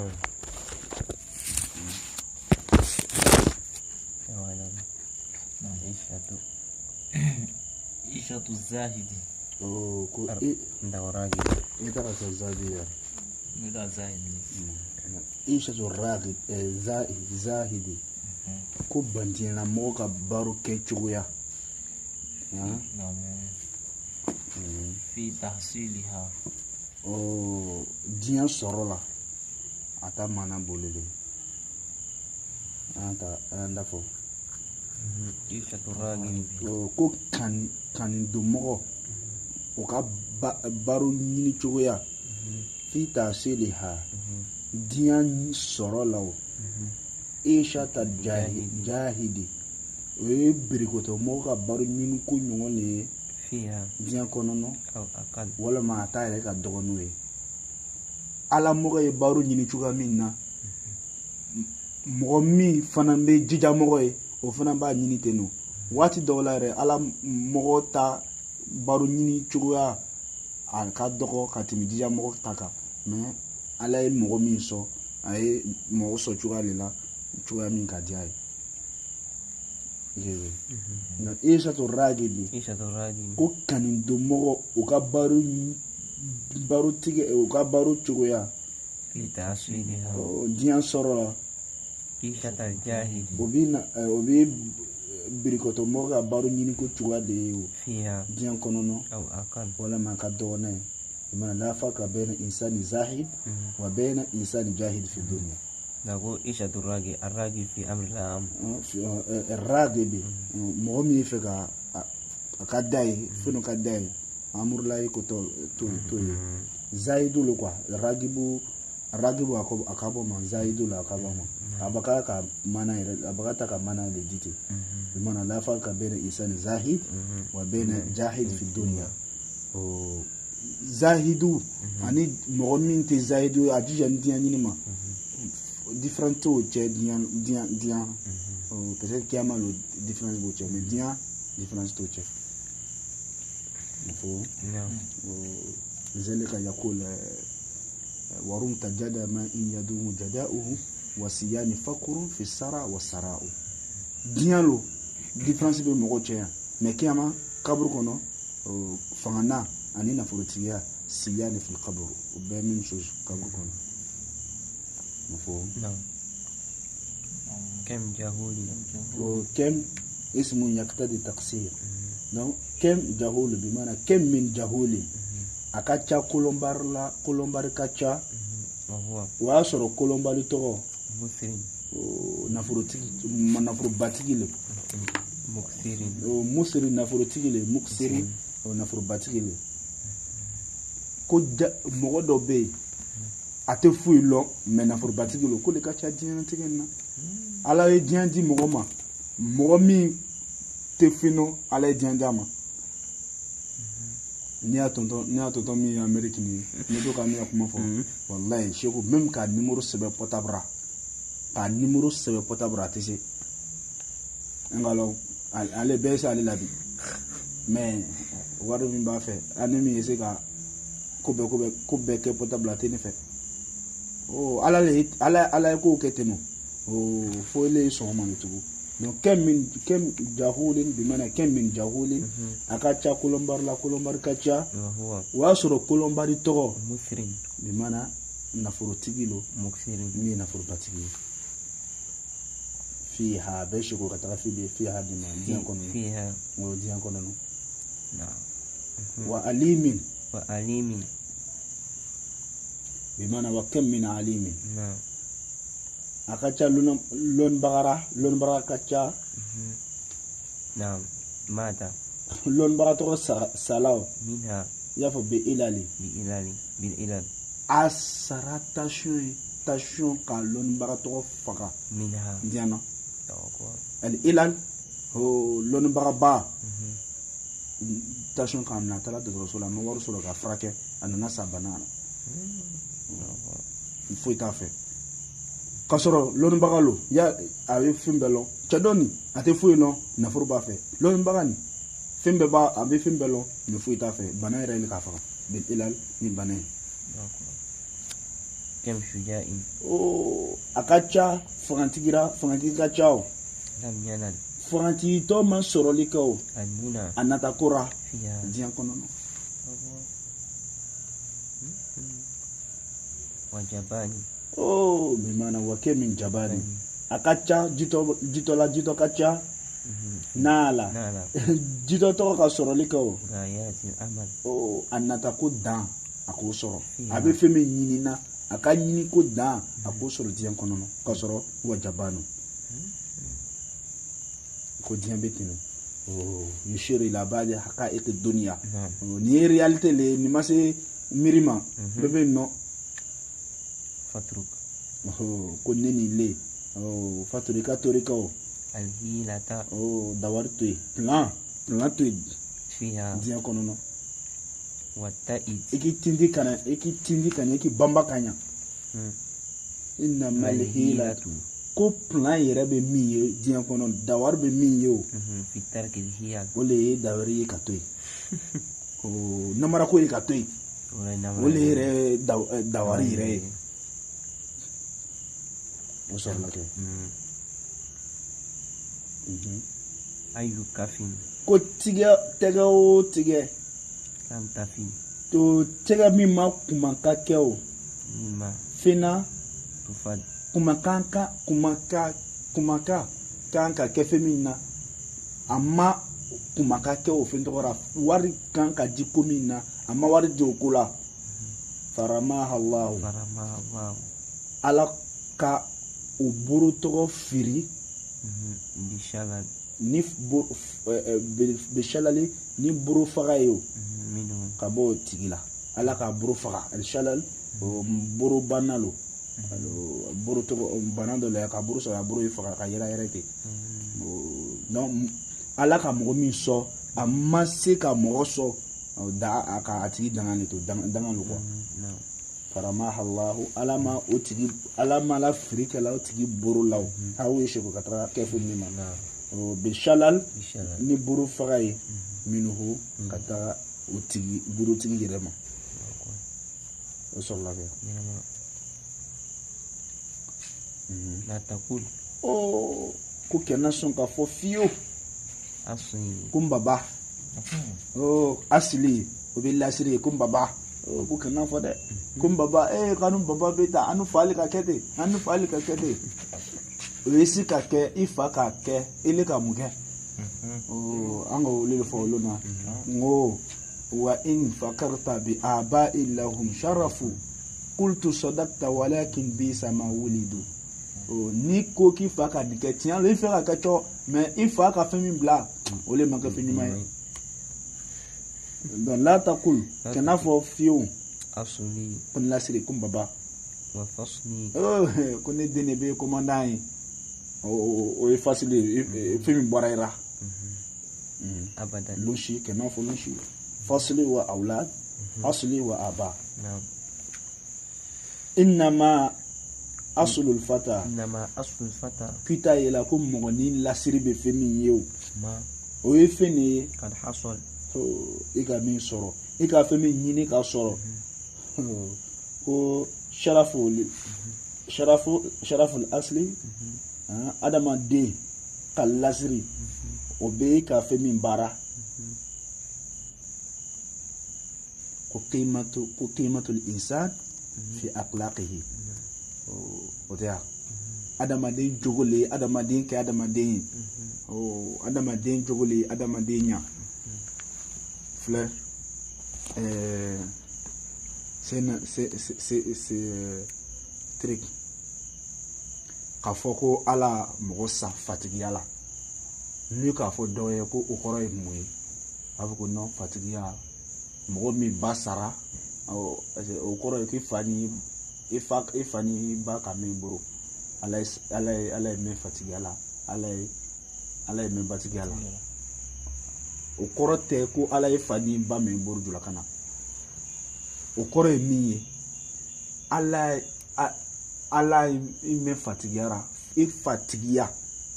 non. Ishatu zahidi. Oh, ko Ndawaragi. ita ka zabiya. Muda zahidi. Ishatu ragib zahidi. Ko bantina mo ka baro ke chuya. Naam. Fi tahsiliha. Oh, diyan sɔrɔ la a ta mana bolile anda fɔ Ishatu ragi. ko kani don mɔgɔ o ka baro ɲini cogoya fi ta seli ha diyan sɔrɔ la o ishata jahidi o ye birikotɔ mɔgɔ ka baro ɲini ko ɲɔgɔn de ye diɲɛ kɔnɔ walima a t'a yɛrɛ ka dɔgɔninw ye ala mɔgɔ ye baro ɲini cogoya min na mɔgɔ min fana bɛ jija mɔgɔ ye o fana b'a ɲini ten nɔ waati dɔw la yɛrɛ ala mɔgɔ ta baro ɲini cogoya a ka dɔgɔ ka tɛmɛ jija mɔgɔ ta kan mɛ ala ye mɔgɔ min sɔn a ye mɔgɔ sɔn cogoya de la cogoya min ka di a ye nka ishatu ragi bi ko kani don mɔgɔ o ka baro tigɛ o ka baro cogoya diɲɛ sɔrɔ la o bɛ birikɔtɔ mɔgɔ ka baro ɲini ko cogoya de ye o diɲɛ kɔnɔ walima ka dɔgɔ n'a ye mana lafa ka bɛna insani zahid wa bɛna insani jahid fi dunya Nago ishatu ragi aragi fi amrila am. Ragi bi mɔgɔ min fɛ ka da ye fɛn ka da ye amurla ye ko to ye zayidu le quoi ragibu a ka bɔ ma zayidu la a ka bɔ ma a baka ka mana yɛrɛ a baka ta ka mana de di ten mana lafa ka bɛna insani zahid wa bɛna jahid fi dunya zahidu ani mɔgɔ min tɛ zayidu a jija ni diɲɛ ɲini ma different to cɛ diɲɛ peut-être kiyama lo difference b'o cɛ mais diɲɛ difference to cɛ mafhum لذلك يقول ورم تجدى ما إن يدوم جداؤه وسيان فقر في السراء والسراء diɲɛ lo difference bɛ mɔgɔ cɛ yan mais kiyama kaburu kɔnɔ fangana ani nafolotigiya siyani fil qabr o bɛɛ même chose kaburu kɔnɔ مفهوم نعم كم جهولي وكم اسم يقتضي تقصير نعم كم جهول بمعنى كم من جهول akacha kolombari kacha wasoro kolombari to musirin nafuru batigi le muksirin musirin nafuru tigile muksirin o nafuru batigi le ko mɔgɔ dɔ bɛ yen a tɛ foyi lɔn mɛ nafolobatigi lo ko de ka ca diɲɛlatigɛ in na ala ye diɲɛ di mɔgɔ ma mɔgɔ min tɛ fɛn ala ye diɲɛ d'a ma n'i y'a tɔntɔn min ye Amérique ni ye ne to ka min ka kuma fɔ walayi seku même ka numéro sɛbɛn portable a tɛ se nka lɔ ale bɛɛ se ale la bi mais wari min b'a fɛ ani min ye se ka ko bɛɛ kɛ portable a tɛ ne fɛ ala ye ko kɛ ten nɔ fo ele sɔgɔma de tugun donc kem jahulin bi mana kem min jahulin a ka ca kolonbari ka ca o y'a sɔrɔ kolonbari tɔgɔ bi mana nafolotigi lo min ye nafolobatigi ye fiha a bɛ seko ka taga fiha di ma diɲɛ kɔnɔ wa alimin bimana wa kam min alimin akacha lon bagara kacha naam mata lon bagara to salaw minha yafo bil ilal asaratation ka lon bagara to faka minha diana al ilal ho lon bagara ba tation ka amna tala de rasul no waru solo ka frake anana sabanana il faut t'a fait k'a sɔrɔ lɔnnibaga lo a bɛ fɛn bɛɛ lɔn cɛ dɔ nin a tɛ foyi lɔn nafolo b'a fɛ lɔnnibaga nin fɛn bɛɛ a bɛ fɛn bɛɛ lɔn mais foyi t'a fɛ bana yɛrɛ ye k'a faga bil ilal ni bana ye كم شجاع a ka ca fangantigi ka ca o لم ينل fangantigi man sɔrɔli kɛ o المنى a natakora فيها diɲɛ kɔnɔ وجباني bi mana wa kɛ min jabani a ka ca jitɔ ka ca nala نال jitɔ tɔgɔ ka sɔrɔli kɛ o غايات الأمل a nata ko dan a k'o sɔrɔ a bɛ fɛn min ɲinina a ka ɲini ko dan a k'o sɔrɔ diɲɛ kɔnɔ ka sɔrɔ wa jabani ko diɲɛ bɛ ten yushiru ila ba'di haqa'iqi dunya ni ye réalité le ni ma se miiri ma bɛɛ bɛ nɔ فاترك ko ne ni le faturika torika o الهيلة dawari to ye plan to ye فيها diɲɛ kɔnɔ والتأيد i k'i tindi ka ɲɛ i k'i banba ka ɲɛ innamal hilatu ko plan yɛrɛ bɛ min ye diɲɛ kɔnɔ dawari bɛ min ye o في ترك الهيل o le ye dawari ye ka to ye namara ko ye ka to ye o le yɛrɛ dawari yɛrɛ ye o sɔrɔla kɛ أي كف ko tɛgɛ o tigɛ لم تفي to tɛgɛ min ma kumakan kɛ o مما fɛnna تفد kumakan kan ka kɛ fɛn min na a ma kumakan kɛ o fɛn tɔgɔ la wari kan ka di ko min na a ma wari di o ko la faramaha Allahu فرما الله ala ka o buru tɔgɔ firi بشلل ni bishalali ni buru faga ye o منه ka bɔ o tigi la ala ka buru faga al-shalal o buru bana lo buru tɔgɔ bana dɔ la ka buru sɔrɔ a buru ye faga ka yɛrɛ ten donc ala ka mɔgɔ min sɔn a ma se ka mɔgɔ sɔn a ka a tigi danga le to danga lo quoi faramaha Allahu ala ma o tigi ala ma la firi kɛla o tigi buru la o hawo ye seko ka taga kɛ fo min ma bishalal بشلل ni buru faga ye minnu ka taga o tigi burutigi yɛrɛ ma o sɔrɔla kɛ لا تقول ko kɛnɛ sɔn ka fɔ fiyewu أصلي ko n baba asili o bɛ lasiri ye ko n baba ko kɛnɛ fɔ dɛ ko n baba kanu baba bɛ taa anu fali ka kɛ ten anu fali ka kɛ ten o ye si ka kɛ i fa k'a kɛ ele ka mun kɛ an ka wele de fɔ olu na n ko wa in fakarta bi aba'i lahum sharafu qultu sadaqta walakin bi sama wulidu ni ko k'i fa ka nin kɛ tiɲɛ la i fɛ ka kɛ cɔ mais i fa ka fɛn min bila o le ma kɛ fɛn ɲuman ye donc la taqul kana fɔ fiyewu أصلي ko ni lasiri ko n baba وفصلي ko ne den de bɛ commandant ye o ye facile ye fɛn min bɔra i la أبدا lunsi kana fɔ lunsi fasli wa awlad asli wa aba نعم innama aslul fata إنما أصل الفتى kita yela ko mɔgɔ ni lasiri bɛ fɛn min ye ما o ye fɛn de ye قد حصل i ka min sɔrɔ i ka fɛn min ɲini ka sɔrɔ ko sharaful asli adamaden ka lasiri o bɛ i ka fɛn min baara ko qimatul insan fi akhlaqihi o tɛ yan adamaden jogo le adamaden kɛ adamaden ye adamaden jogo le adamaden ɲa filɛ c'est trick k'a fɔ ko ala mɔgɔ sa fatigiya la ni k'a fɔ dɔw ye ko o kɔrɔ ye mun ye a fɔ ko non fatigiya mɔgɔ min ba sara o kɔrɔ ye k'i fa ni ba ka min bolo ala ye min fatigiya la ala ye min batigiya la o kɔrɔ tɛ ko ala ye fa ni ba min bolo jula kana o kɔrɔ ye min ye ala ye min fatigiyara i fatigiya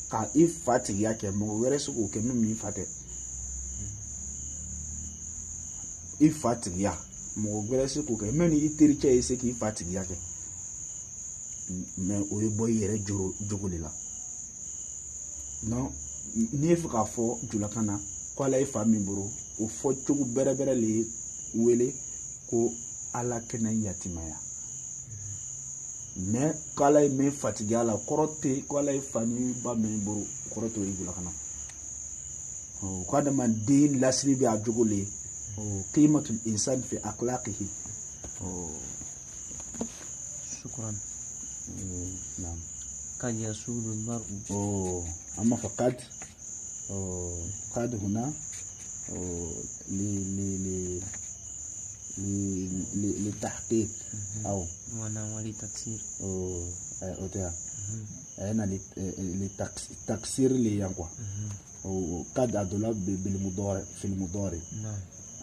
ka i fatigiya kɛ mɔgɔ wɛrɛ se k'o kɛ min m'i fa tɛ i fatigiya mɔgɔ wɛrɛ se k'o kɛ même ni i terikɛ ye se k'i fatigiya kɛ mais o ye bɔ i yɛrɛ jogo de la non n'i ye fɛ k'a fɔ julakan na ko ala ye fa min bolo o fɔ cogo bɛrɛbɛrɛ le ye wele ko ala kɛnɛ yatimaya mais ko ala ye min fatigi a la kɔrɔ tɛ ko ala ye fa ni ba min bolo kɔrɔ tɛ o ye julakan na ko adamaden lasiri bɛ a jogo le ye qimatul insan fi akhlaqihi شكرا نعم قد يسود المرء أما فقد قد هنا لتحقيق أو ولتكسير أنا لتكسير لي ينقى قد أدلا بالمضارع في المضارع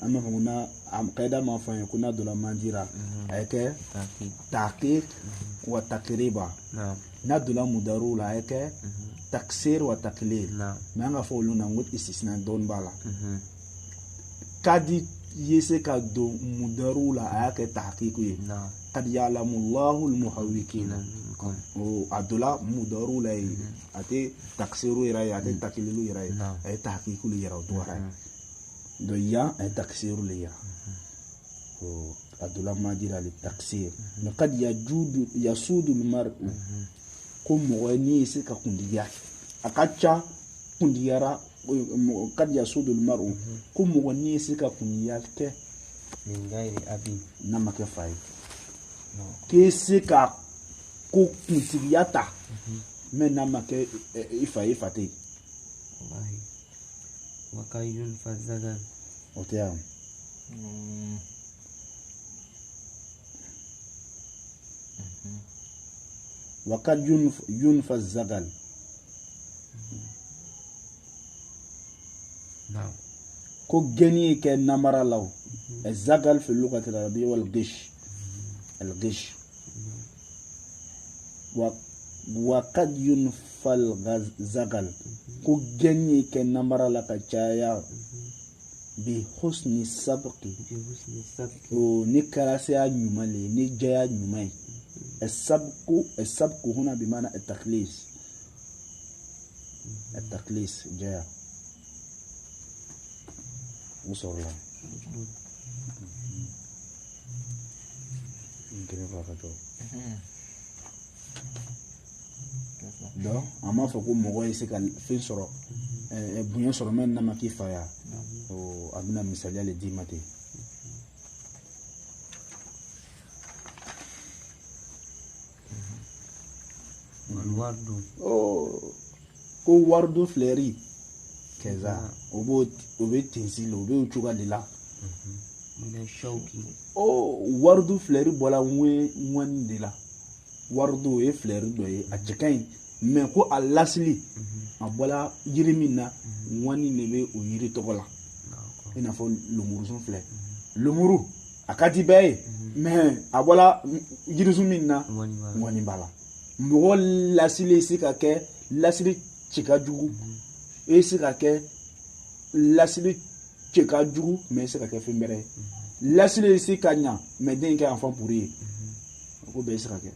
أما هنا قيدا ما فهم كنا دولا مانجيرا هيك تحقيق وتقريبا ندولا مدرولا هيك تكسير وتقليل ما نقولنا نقول استثناء دون بالا كادي يسكا دو مدرولا هيك تحقيق قد يعلم الله المحوكين او ادولا مدرولا اتي تكسير يراي اتي تقليل يراي اي تحقيق يراي دوراي دويا اي تكسير ليا ادولا ما ديرا للتكسير قد يسود المرء كم وني سكا كنديا اكاتشا كنديارا قد يسود المرء كم وني سكا كنديا من غير ابي نما كفاي كي سكا كو كندياتا من نما ك ifate والله وكاين فزغان اوتيام وقد ينفى الزغل نعم كو جني كنمر لو الزغل في اللغة العربية والغش الغش وقد ينفى الزغل كو جني كنمر لك جايا بحسن السبق ونكراسيا نيمالي نجايا نيماي السبق هنا بمعنى التخليص جاء وصل الله يمكن يفاقته دو اما فكو مغوي سكال فين سورو بنيان سورو من نما كيفايا او ابنا مثاليا لديماتي الورد ko wardu fleri keza obo tensile obo chuga lila من الشوك wardu fleri bola wen dila wardu e fleri do e achikan mais ko alasli abola yirimina wani nebe o yiri togola ina fo lumuru sun fle lumuru akati bay mais abola yirisu minna wani bala mɔgɔ lasili se ka kɛ lasili cɛ ka jugu e se ka kɛ lasili cɛ ka jugu mais se ka kɛ fɛn bɛrɛ ye lasili se ka ɲa mais den kɛ enfant pour ye ko bɛɛ se ka kɛ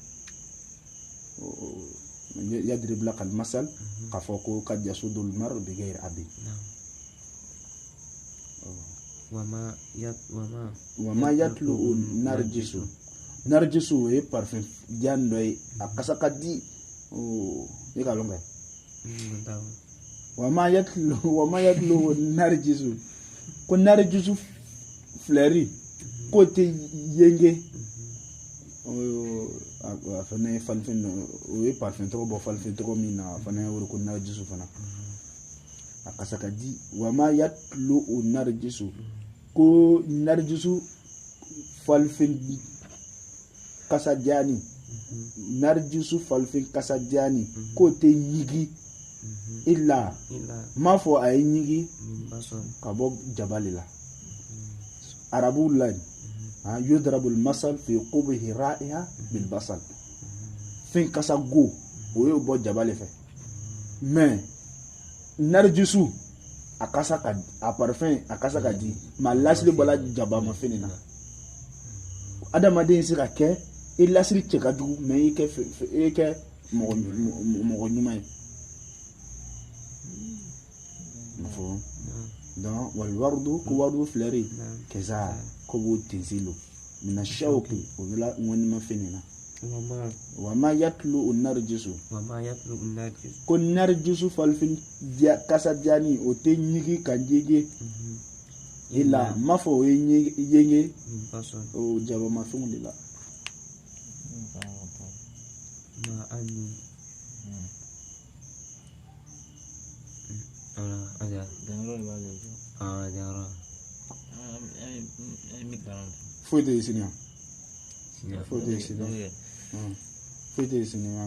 yadrib laka almasal k'a fɔ ko kad yasudu almar bigayri abi wama yatlu narjisu e parfum jando e akasa kadi e ka longa wama yatlu narjisu ko narjisu fleuri ko te yenge afane falfin o e parfum to bo falfin to mina afane wor ko narjisu fana akasa kadi wama yatlu narjisu ko narjisu falfin kasadiani narjisu falfin kasadiani ko te yigi illa ma fo ay yigi ka bo jabalila arabu lan yudrabu almasal fi qubhi ra'iha bil basal fin kasago o yo bo jabale fe mais narjisu akasa ka a parfum akasa ka di ma lasli bala jaba ma finina adamaden se ka kɛ i lasiri cɛ ka jugu mais i kɛ mɔgɔ ɲuman ye mafhum donc wal wardu ko wardu fleurir kaza ko bo tinzilo min ashawqi o bila ngoni ma fenina wa ma yatlu an-narjisu ko narjisu falfin kasa jani o te nyigi kanjege ila mafo yenge o jaba mafhum lila ma ani ada jara foi de sinia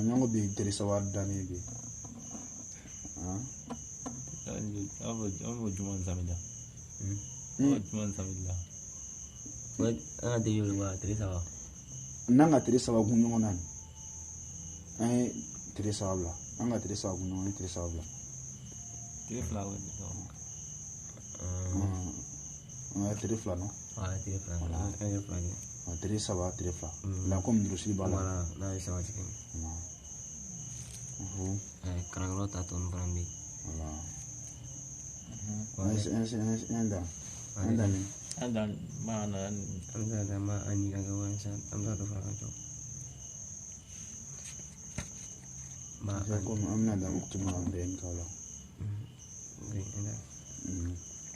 nyango bi interesa wa dani bi abo juman samida juman samida wa ada yulwa teresa wa nanga teresa wa gunyo nan teresa wa nanga teresa wa gunyo teresa wa teresa wa teresa no teresa wa teresa la comme drusi bala wala na isa wa cikin karang rota ton prambi wala anda mana anda ma ani agawan san anda do fara jo ma comme amna da uktuma ben kala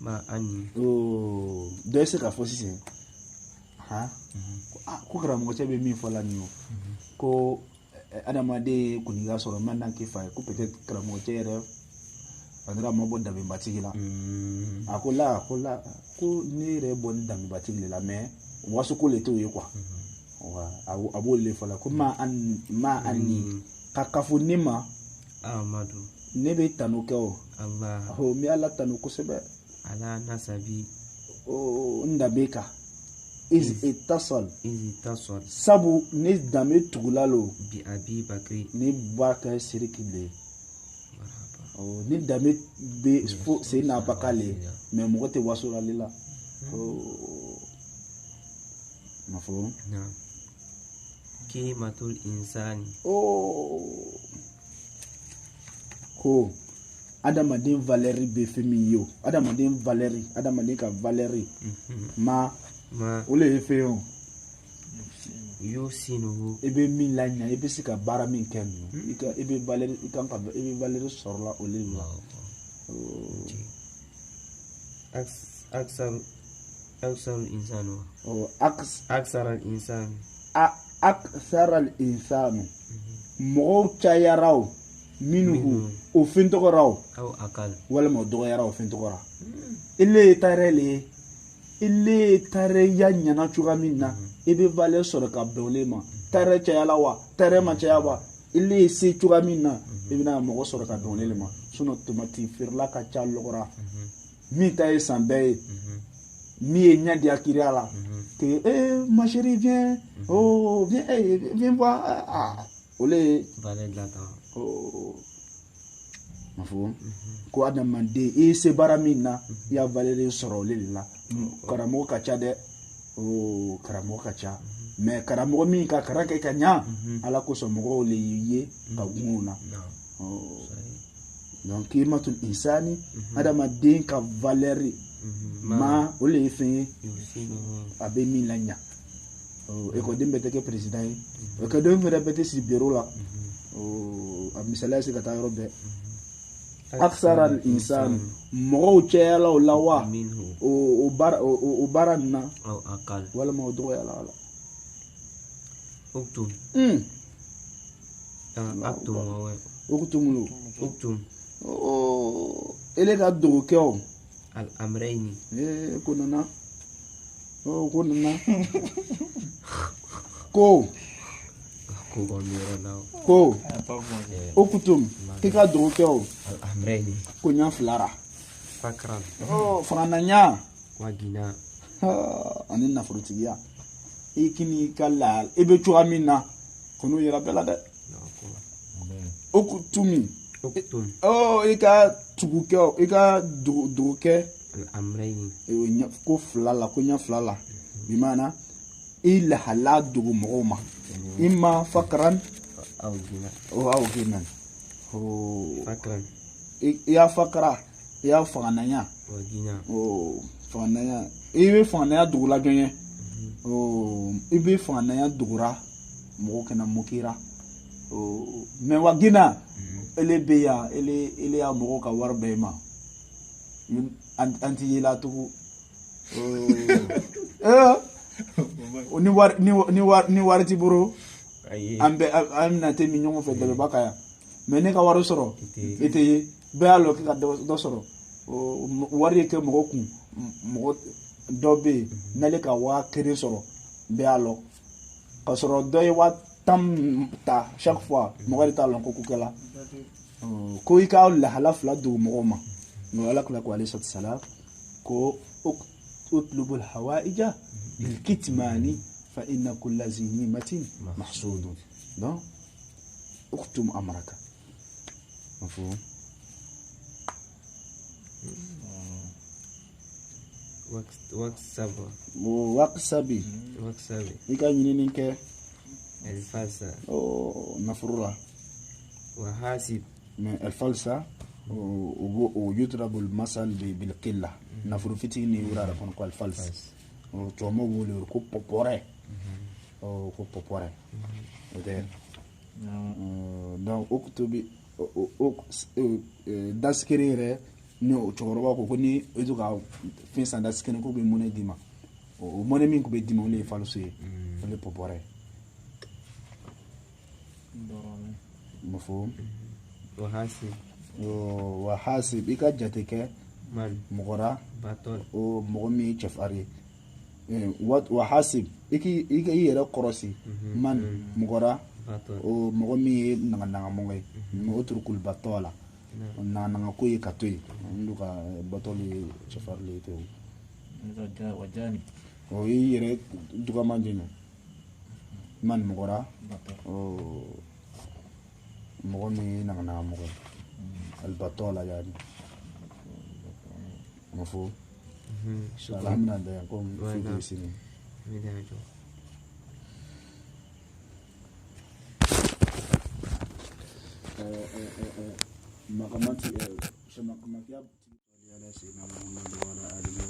ma ani de se ka fosi se ko karamo ko be mi fola ni ko adamade kuniga soro mandan ke fa ko peut-être karamo chere andra mo bon dabe batigila akola ko ni re bon dabe batigila mais wasu ko le to ye quoi wa abo le fola ko ma anni kakafu nima amadu nebe tanuko allah ho mi ala tanuko sebe ala nasabi ndabeka is itasal sabu ni dame tugulalo bi abi bakri ni baka sirikile ni dame be fo se na bakale mais mo te wasura lila mafo na kimatul insani ko adamaden valeri be femi yo adamaden ka valeri ma ole efeyo yo sinu ebe min lanya ebe sika bara min kenu ebe valeri ebe valeri sorla ole la aksar insanu aksar al insanu mo chayarao minuhu o fintogorao aw akal wala mo dogoyarao fintogora ile tare ya nyana chuga minna ebe vale soro ka dolema tare chayala wa tare ma chayaba ile se chuga minna ebe na mo soro ka dolema suno tomati firla ka chalogora mi tay sambe mi nya dia kirala que ma chérie viens viens voir ole vale de la mafo ko adamande se baramina ya valere soro lila karamo kacha de karamo kacha mais karamo min ka karaka kanya ala ko so mo le ye ka guna donc kimatul insani adamade ka valeri ma ole fin abe min lanya e ko dembe te ke president e ko dem fere bete si bureau la misala se ka ta robe aksara al insan mo chela la wa o barana aw akal wala mo do ya la uktum uktum ele ka do ke o al amrayni kunana ko okutum kika do ke o al amrayni ko nya flara fakran frananya wagina ani na frutiya ikini kala ebe chuamina kono yera bela de okutumi ika tuguke ika duke amrayni nya ko flala ko nya flala bi mana ila hala dugu mogoma إما فقرا أو غنى أو غنى فقرا يا فقرا يا فانيا وغنى فانيا إيه فانيا دولا جنيه إيه فانيا دورا مو كنا مكيرا mais wa gina ele beya ele ya mogo ka war bema anti yela tugu ni war ti buro ambe amna te mi nyongo fe de bakaya mais ne ka waro soro ite be alo ki ka do soro wari ke mogo kun mogo dobe nale ka wa kere soro be alo ka soro do wa tam ta chaque fois mogo ta lon ko kukela ko ika la halaf la du mogo ma no ala kula ko alayhi salam ko utlubul hawaija bil kitmani fa inna kull zinimatin mahsud donc اكتم امرك مفهوم وقسبي يكا نينين كه الفلسة نفرورة وحاسب من الفلسة ويضرب المثل بالقلة نفرو فتيني يورا ركون كو الفلس وتومو بولو كو بوبوري او كو بوبوري ودير donc oktobi daskirire no choroba ko ni eduka finsa daskene ko be mone dima o mone min ko be dima le false le popore mafhum wa hasib ika jateke man mugora batol o mogomi chefari wa hasib iki yere korosi man mugora o mogomi nanga mongay mo turkul batola nanga ko yikatoy nduka batoli chefari te wajani o yere duka manjino man mugora o mogomi nanga mongay البطولة يعني مفهوم الحمد لله يقوم في سنين مقامات شمقامات يا سيدنا محمد وعلى آله